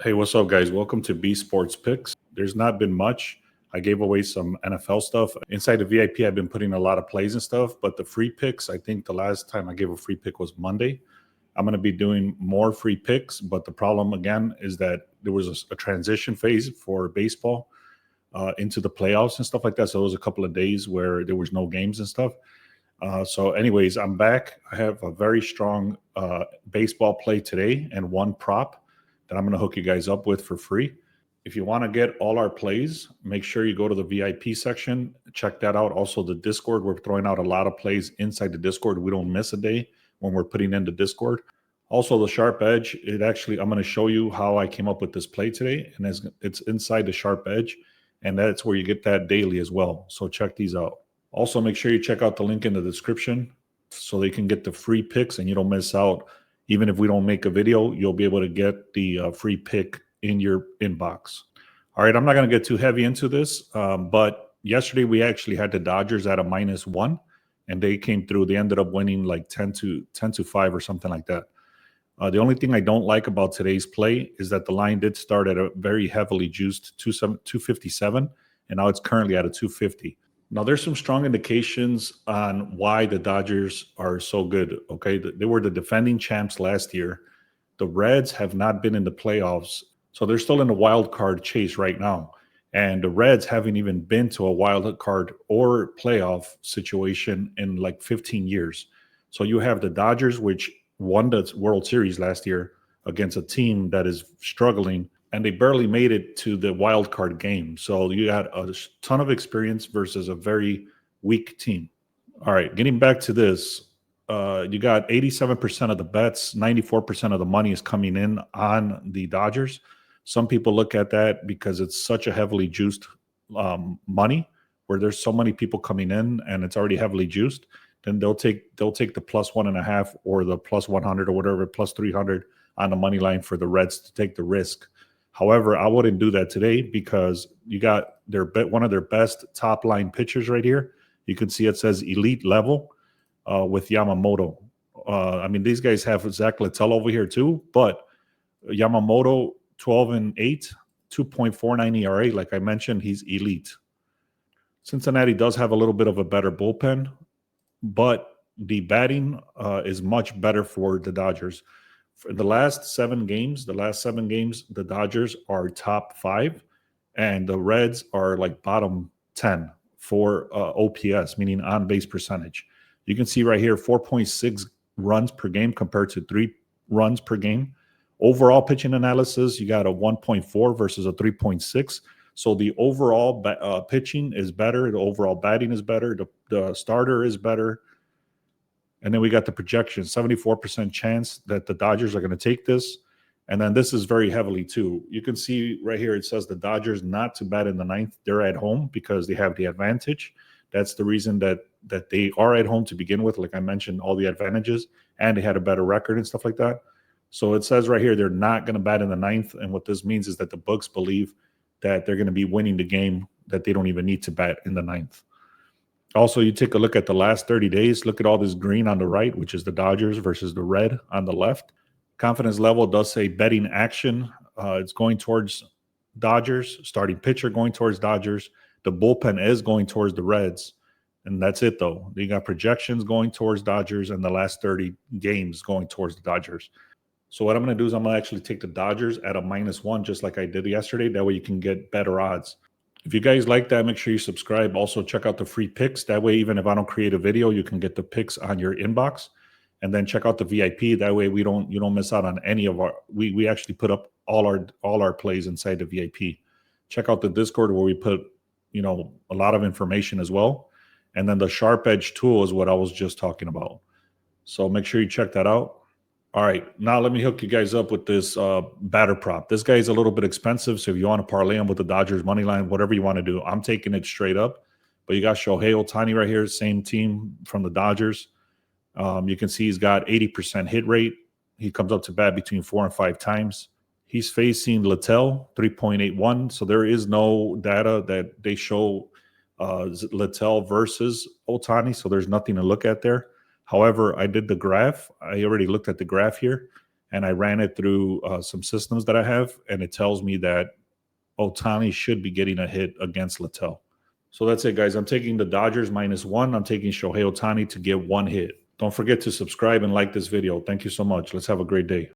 Hey, what's up, guys? Welcome to B Sports Picks. There's not been much. I gave away some NFL stuff. Inside the VIP, I've been putting a lot of plays and stuff, but the free picks, I think the last time I gave a free pick was Monday. I'm going to be doing more free picks, but the problem, again, is that there was a transition phase for baseball into the playoffs and stuff like that. So it was a couple of days where there was no games and stuff. Anyways, I'm back. I have a very strong baseball play today and one prop that I'm going to hook you guys up with for free. If you want to get all our plays, make sure you go to the VIP section. Check that out. Also, the Discord, we're throwing out a lot of plays inside the Discord. We don't miss a day when we're putting in the Discord. Also, the Sharp Edge, I'm going to show you how I came up with this play today, and it's inside the Sharp Edge, and that's where you get that daily as well. So check these out. Also, make sure you check out the link in the description so they can get the free picks and you don't miss out. Even if we don't make a video, you'll be able to get the free pick in your inbox. All right, I'm not going to get too heavy into this, but yesterday we actually had the Dodgers at a -1, and they came through. They ended up winning like 10-5 or something like that. The only thing I don't like about today's play is that the line did start at a very heavily juiced 257, and now it's currently at a 250. Now, there's some strong indications on why the Dodgers are so good, okay? They were the defending champs last year. The Reds have not been in the playoffs, so they're still in the wild card chase right now. And the Reds haven't even been to a wild card or playoff situation in like 15 years. So you have the Dodgers, which won the World Series last year against a team that is struggling, and they barely made it to the wild card game. So you had a ton of experience versus a very weak team. All right, getting back to this, you got 87% of the bets, 94% of the money is coming in on the Dodgers. Some people look at that because it's such a heavily juiced money where there's so many people coming in and it's already heavily juiced. Then they'll take the +1.5 or the +100 or whatever, +300 on the money line for the Reds to take the risk. However, I wouldn't do that today because you got one of their best top line pitchers right here. You can see it says elite level with Yamamoto. These guys have Zach Littell over here too, but Yamamoto 12-8, 2.49 ERA. Like I mentioned, he's elite. Cincinnati does have a little bit of a better bullpen, but the batting is much better for the Dodgers. For the last 7 games, the Dodgers are top 5, and the Reds are like bottom 10 for OPS, meaning on-base percentage. You can see right here, 4.6 runs per game compared to 3 runs per game. Overall pitching analysis, you got a 1.4 versus a 3.6. So the overall pitching is better. The overall batting is better. The starter is better. And then we got the projection, 74% chance that the Dodgers are going to take this. And then this is very heavily too. You can see right here, it says the Dodgers not to bat in the 9th. They're at home because they have the advantage. That's the reason that they are at home to begin with. Like I mentioned, all the advantages, and they had a better record and stuff like that. So it says right here, they're not going to bat in the 9th. And what this means is that the books believe that they're going to be winning the game, that they don't even need to bat in the 9th. Also, you take a look at the last 30 days. Look at all this green on the right, which is the Dodgers versus the red on the left. Confidence level does say betting action. It's going towards Dodgers. Starting pitcher going towards Dodgers. The bullpen is going towards the Reds. And that's it, though. You got projections going towards Dodgers and the last 30 games going towards the Dodgers. So what I'm going to do is I'm going to actually take the Dodgers at a -1, just like I did yesterday. That way you can get better odds. If you guys like that, make sure you subscribe. Also, check out the free picks. That way, even if I don't create a video, you can get the picks on your inbox. And then check out the VIP. That way, you don't miss out on any of our. We actually put up all our plays inside the VIP. Check out the Discord where we put a lot of information as well. And then the Sharp Edge tool is what I was just talking about. So make sure you check that out. All right, now let me hook you guys up with this batter prop. This guy is a little bit expensive, so if you want to parlay him with the Dodgers money line, whatever you want to do, I'm taking it straight up. But you got Shohei Ohtani right here, same team from the Dodgers. You can see he's got 80% hit rate. He comes up to bat between 4 and 5 times. He's facing Littell, 3.81. So there is no data that they show Littell versus Ohtani, so there's nothing to look at there. However, I did the graph. I already looked at the graph here, and I ran it through some systems that I have, and it tells me that Ohtani should be getting a hit against Littell. So that's it, guys. I'm taking the Dodgers -1. I'm taking Shohei Ohtani to get 1 hit. Don't forget to subscribe and like this video. Thank you so much. Let's have a great day.